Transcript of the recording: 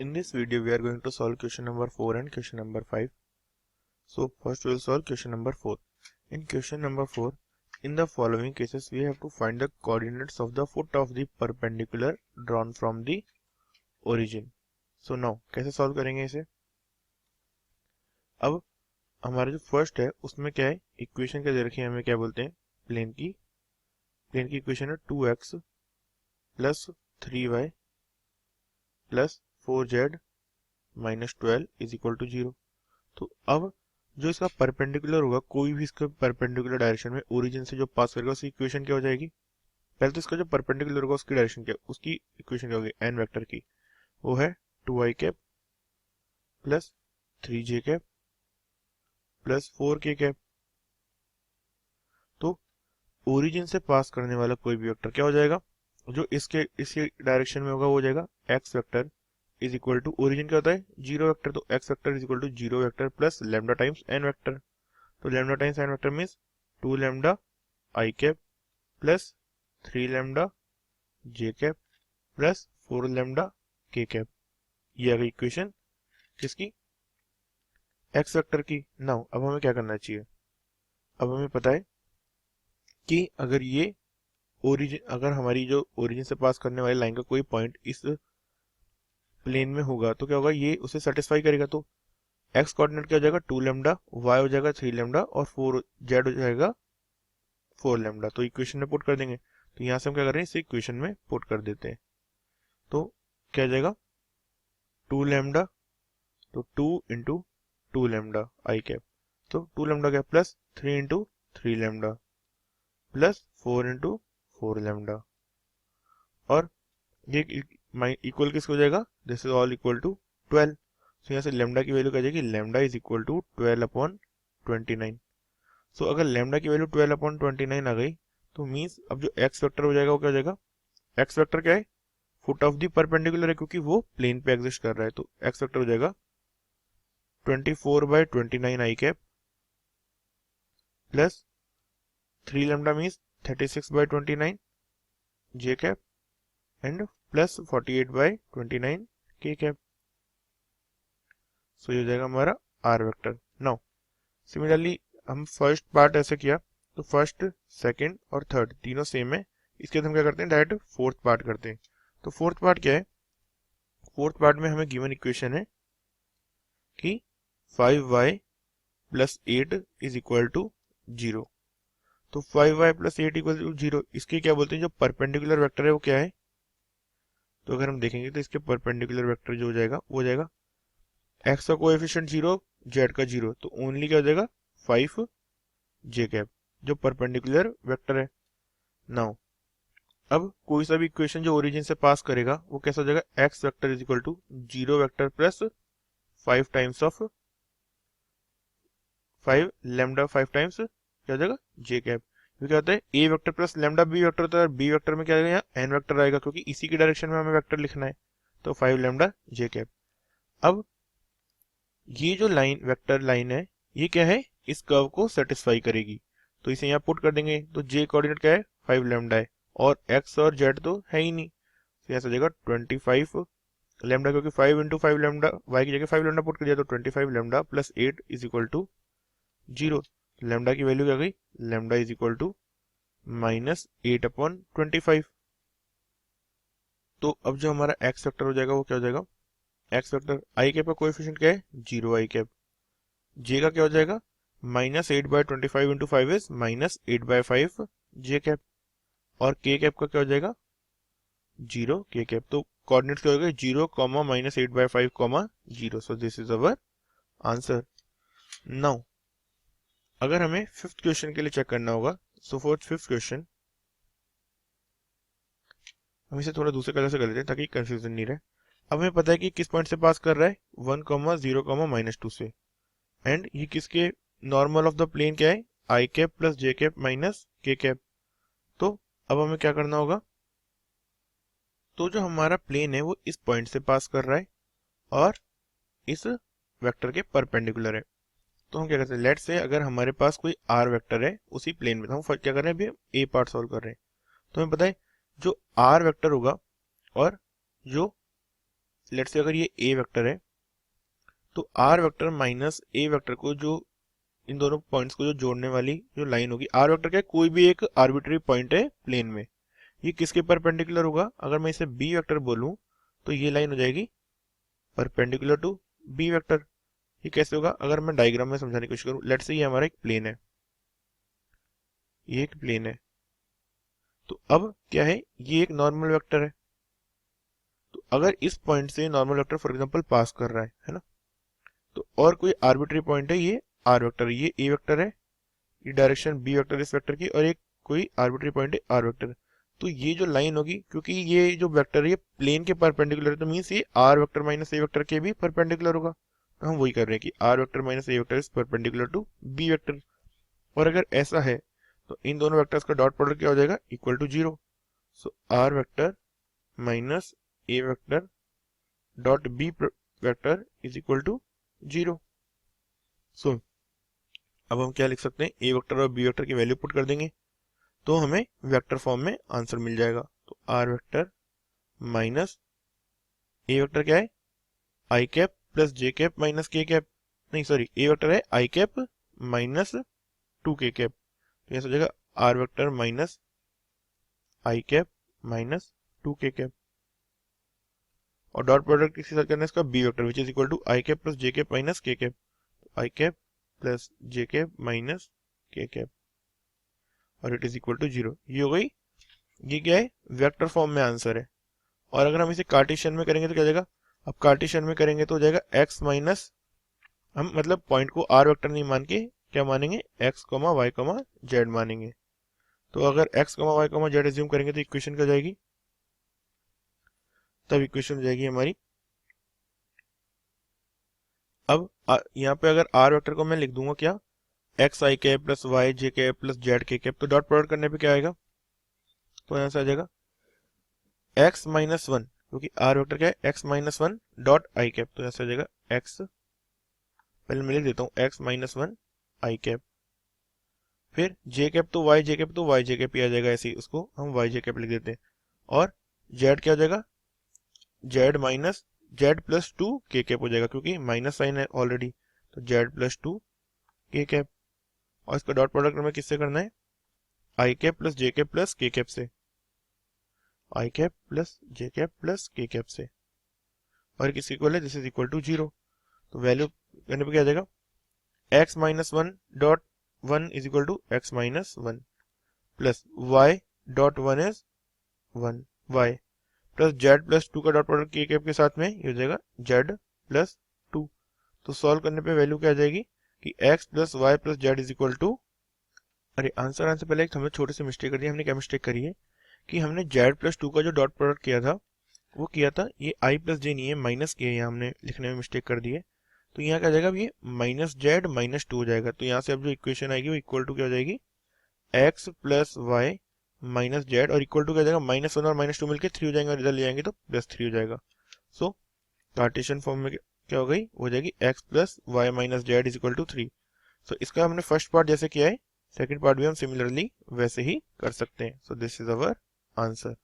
In this video, we are going to solve question number 4 and question number 5. So, first we will solve question number 4. In question number 4, in the following cases, we have to find the coordinates of the foot of the perpendicular drawn from the origin. So, now, कैसे solve करेंगे इसे? अब हमारा जो first है उसमें क्या है, इक्वेशन क्या दे रखी है, हमें क्या बोलते हैं, प्लेन की इक्वेशन है 2x plus 3y plus 4z minus 12 is equal to 0। तो अब जो इसका परपेंडिकुलर होगा, कोई भी इसके परपेंडिकुलर डायरेक्शन में ओरिजिन से जो पास करेगा उसकी इक्वेशन क्या हो जाएगी। पहले तो इसका जो परपेंडिकुलर होगा उसकी डायरेक्शन क्या, उसकी इक्वेशन क्या होगी, एन वेक्टर की, वो है 2i cap plus 3j cap plus 4k cap. तो ओरिजिन से पास करने वाला कोई भी वेक्टर क्या हो जाएगा, जो इसके डायरेक्शन में होगा वो हो जाएगा X vector is equal to, origin क्या होता है, जीरो वेक्टर, तो X vector is equal to zero vector plus lambda times N vector. तो lambda times N vector means 2 lambda I cap plus 3 lambda J cap plus 4 lambda K cap. ये आ गई equation किसकी, x vector की। Now अब हमें क्या करना चाहिए, अब हमें पता है कि अगर ये ओरिजिन, अगर हमारी जो ओरिजिन से पास करने वाली लाइन का कोई पॉइंट इस प्लेन में होगा तो क्या होगा, ये उसे सेटिस्फाई करेगा। तो एक्स कोऑर्डिनेट क्या हो जाएगा 2 लैम्डा, वाई हो जाएगा 3 लैम्डा और 4 जेड हो जाएगा 4 लैम्डा। तो इक्वेशन में पुट कर देंगे। तो यहाँ से हम क्या कर रहे हैं, इसे इक्वेशन में पुट कर देते हैं। तो क्या हो जाएगा 2 लैम्डा, तो 2 इंटू 2 लैम्डा आई कैप, तो 2 लैम्डा क्या plus 3 into 3 lambda plus 4 into 4 lambda, और ये इक्वल किसको हो जाएगा, this is all equal to 12। तो यहाँ से लैम्डा की वैल्यू क्या जाएगी, lambda is equal to 12 upon 29। So अगर लैम्डा की वैल्यू 12 अपॉन 29 आ गई तो मीन्स अब जो एक्स वेक्टर हो जाएगा वो क्या हो जाएगा, एक्स वेक्टर क्या है, फुट ऑफ द परपेंडिकुलर है क्योंकि वो प्लेन पे एग्जिस्ट कर रहा है। तो एक्स वेक्टर हो जाएगा 24/29 I cap plus 3 lambda means 36/29 J cap and plus 48/29 K cap. So ये हो जाएगा हमारा आर वेक्टर। नाउ सिमिलरली हम फर्स्ट पार्ट ऐसे किया, तो फर्स्ट सेकंड और थर्ड तीनों सेम है, इसके बाद हम क्या करते हैं, डायरेक्ट फोर्थ पार्ट करते हैं। तो फोर्थ पार्ट क्या है, फोर्थ पार्ट में हमें गिवन इक्वेशन है कि 5y plus 8 is equal to 0। तो 5y प्लस 8 इक्वल टू 0, इसके क्या बोलते हैं, जो परपेंडिकुलर वेक्टर है वो क्या है। तो अगर हम देखेंगे तो इसके परपेंडिकुलर वेक्टर जो हो जाएगा वो हो जाएगा x का कोएफिशिएंट 0, z का 0, तो ओनली क्या हो जाएगा 5 जे कैप जो परपेंडिकुलर वेक्टर है। नाउ अब कोई सा भी इक्वेशन जो ओरिजिन से पास करेगा वो कैसा हो जाएगा, X vector is equal to 0 vector plus 5 times of 5 lambda 5 times क्या हो जाएगा जे कैप। क्या होता है, A vector plus lambda B vector होता है, बी वेक्टर में क्या आएगा, यहाँ एन वेक्टर आएगा क्योंकि इसी की डायरेक्शन में हमें वेक्टर लिखना है। तो 5 लैम्डा जे कैप। अब ये जो लाइन वेक्टर लाइन है ये क्या है, इस कर्व को सेटिस्फाई करेगी। तो इसे यहाँ पुट कर देंगे। तो जे कोऑर्डिनेट क्या है 5 लैम्डा है और एक्स और जेड तो है ही नहीं, तो यहाँ से जाएगा 25 लैम्डा, क्योंकि 5 इंटू 5 लैम्डा, वाई की जगह 5 लैम्डा पुट कर दिया तो 25 lambda plus 8 is equal to 0। Lambda की वैल्यू क्या गई, lambda is equal to minus 8 upon 25। तो अब जो हमारा एक्स वेक्टर हो जाएगा वो क्या हो जाएगा, एक्स वेक्टर आई कैप का कोएफिशिएंट क्या है 0 आई कैप, जे का क्या हो जाएगा -8/25 इंटू 5 इज -8/5 जे कैप, और के कैप का क्या हो जाएगा 0 के कैप। तो कोऑर्डिनेट्स क्या हो गए 0, -8/5, 0। So this is our answer. Now अगर हमें फिफ्थ क्वेश्चन के लिए चेक करना होगा, सो फॉर फिफ्थ क्वेश्चन हम इसे थोड़ा दूसरे कलर से कर लेते हैं ताकि कंफ्यूजन नहीं रहे। अब हमें पता है कि किस पॉइंट से पास कर रहा है 1, 0, -2 से, एंड ये किसके नॉर्मल ऑफ द प्लेन क्या है, I cap plus J cap minus K cap. तो अब हमें क्या करना होगा, तो जो हमारा प्लेन है वो इस पॉइंट से पास कर रहा है और इस वेक्टर के परपेंडिकुलर है। तो हम क्या करते हैं, लेट्स से अगर हमारे पास कोई आर वेक्टर है उसी प्लेन में, तो हम क्या कर रहे हैं, अभी ए पार्ट सॉल्व कर रहे हैं। तो हमें पता है जो आर वेक्टर होगा और जो लेट्स से अगर ये ए वेक्टर है तो R vector minus A vector को जो इन दोनों पॉइंट्स को जो जोड़ने वाली जो लाइन होगी, आर वेक्टर क्या है, कोई भी एक आर्बिट्री पॉइंट है प्लेन में, ये किसके परपेंडिकुलर होगा, अगर मैं इसे बी वेक्टर बोलूं तो ये लाइन हो जाएगी परपेंडिकुलर टू बी वेक्टर। ये कैसे होगा, अगर मैं डायग्राम में समझाने की कोशिश करूं, लेट्स से ये हमारा एक प्लेन है, ये एक प्लेन है, तो अब क्या है, ये एक नॉर्मल वेक्टर है, तो अगर इस पॉइंट से नॉर्मल वेक्टर फॉर एग्जांपल पास कर रहा है ना, तो और कोई आर्बिट्री पॉइंट है, ये आर वेक्टर, ये ए वेक्टर है, ये डायरेक्शन बी वेक्टर इस वेक्टर की, और एक कोई आर्बिट्री पॉइंट है आर वेक्टर, तो ये जो लाइन होगी, क्योंकि ये जो वेक्टर है ये प्लेन के परपेंडिकुलर है, तो मीन्स ये R vector minus A vector के भी परपेंडिकुलर होगा, तो हम वही कर रहे हैं कि R vector minus A vector is perpendicular to B vector. और अगर ऐसा है तो इन दोनों वेक्टर्स का डॉट प्रोडक्ट क्या हो जाएगा, equal to 0। So R vector minus A vector dot B vector is equal to 0। So अब हम क्या लिख सकते हैं, ए वेक्टर और बी वेक्टर की वैल्यू पुट कर देंगे तो हमें वेक्टर फॉर्म में आंसर मिल जाएगा। तो R vector minus A vector क्या है, I cap plus J cap minus K cap, नहीं सॉरी, ए वेक्टर है I cap minus 2 K cap, तो यह हो जाएगा R vector minus I cap minus 2 K cap, और डॉट प्रोडक्ट किसके साथ करना है इसका, B vector which is equal to I cap plus J cap minus K cap, I cap plus J cap minus K cap, और it is equal to 0। ये हो गई, ये क्या है, वेक्टर फॉर्म में आंसर है। और अगर हम इसे कार्टेशियन में करेंगे तो क्या जाएगा, अब कार्टेशियन में करेंगे तो हो जाएगा x माइनस, हम मतलब पॉइंट को आर वेक्टर नहीं मान के क्या मानेंगे, x y z मानेंगे, तो अगर x y z एज्यूम करेंगे तो इक्वेशन क्या जाएगी, तब इक्वेशन हो जाएगी हमारी, अब यहाँ पे अगर r वेक्टर को मैं लिख दूंगा क्या, एक्स आई कैप प्लस वाई जे कैप प्लस जेड के कैप, तो डॉट प्रोडक्ट करने पे क्या आएगा, तो यहाँ से आ जाएगा x माइनस 1, क्योंकि r वेक्टर क्या है, x minus 1 dot I cap, तो यहाँ से आ जाएगा x, पहले मैं लिख देता हूँ x माइनस 1 आई कैप, फिर जे कैप तो वाई जे कैप तो वाई जे कैप ही आ जाएगा, ऐसे ही उसको हम वाई जे कैप लिख देते हैं, और जेड क्या हो जाएगा, Z minus Z plus 2 K cap हो जाएगा, क्योंकि माइनस साइन है ऑलरेडी, तो जेड प्लस 2 के कैप, और इसका डॉट प्रोडक्ट हमें किससे करना है, I cap plus J cap plus के कैप से, आई cap plus J cap plus के कैप से, और किसके इक्वल है, दिस इज इक्वल टू 0, तो वैल्यू करने पे क्या आ जाएगा, x minus 1 dot 1 is equal to X minus 1 plus y dot 1 is 1 y plus Z plus 2 का डॉट प्रोडक्ट के कैप के साथ में ये हो जाएगा जेड प्लस 2, तो सॉल्व करने पे वैल्यू क्या आ जाएगी कि x plus Y plus Z is equal to, अरे आंसर आने से पहले एक हमने छोटी सी मिस्टेक कर दी, हमने क्या मिस्टेक करी है कि हमने जेड प्लस 2 का जो डॉट प्रोडक्ट किया था वो किया था, ये आई प्लस जे नहीं है, माइनस किया, यहाँ हमने लिखने में मिस्टेक कर दी है, तो यहाँ क्या जाएगा, ये माइनस जेड माइनस 2 हो जाएगा, तो यहाँ से अब जो इक्वेशन आएगी वो इक्वल टू क्या हो जाएगी, X plus Y minus Z, और इक्वल टू क्या जाएगा, माइनस 1 और माइनस 2 मिलकर 3 हो जाएंगे, और इधर ले जाएंगे तो प्लस 3 हो जाएगा। सो कार्टेशियन फॉर्म में क्या हो गई, हो जाएगी X plus Y minus Z is equal to 3। So इसका हमने फर्स्ट पार्ट जैसे किया है, सेकेंड पार्ट भी हम सिमिलरली वैसे ही कर सकते हैं। So this is our answer.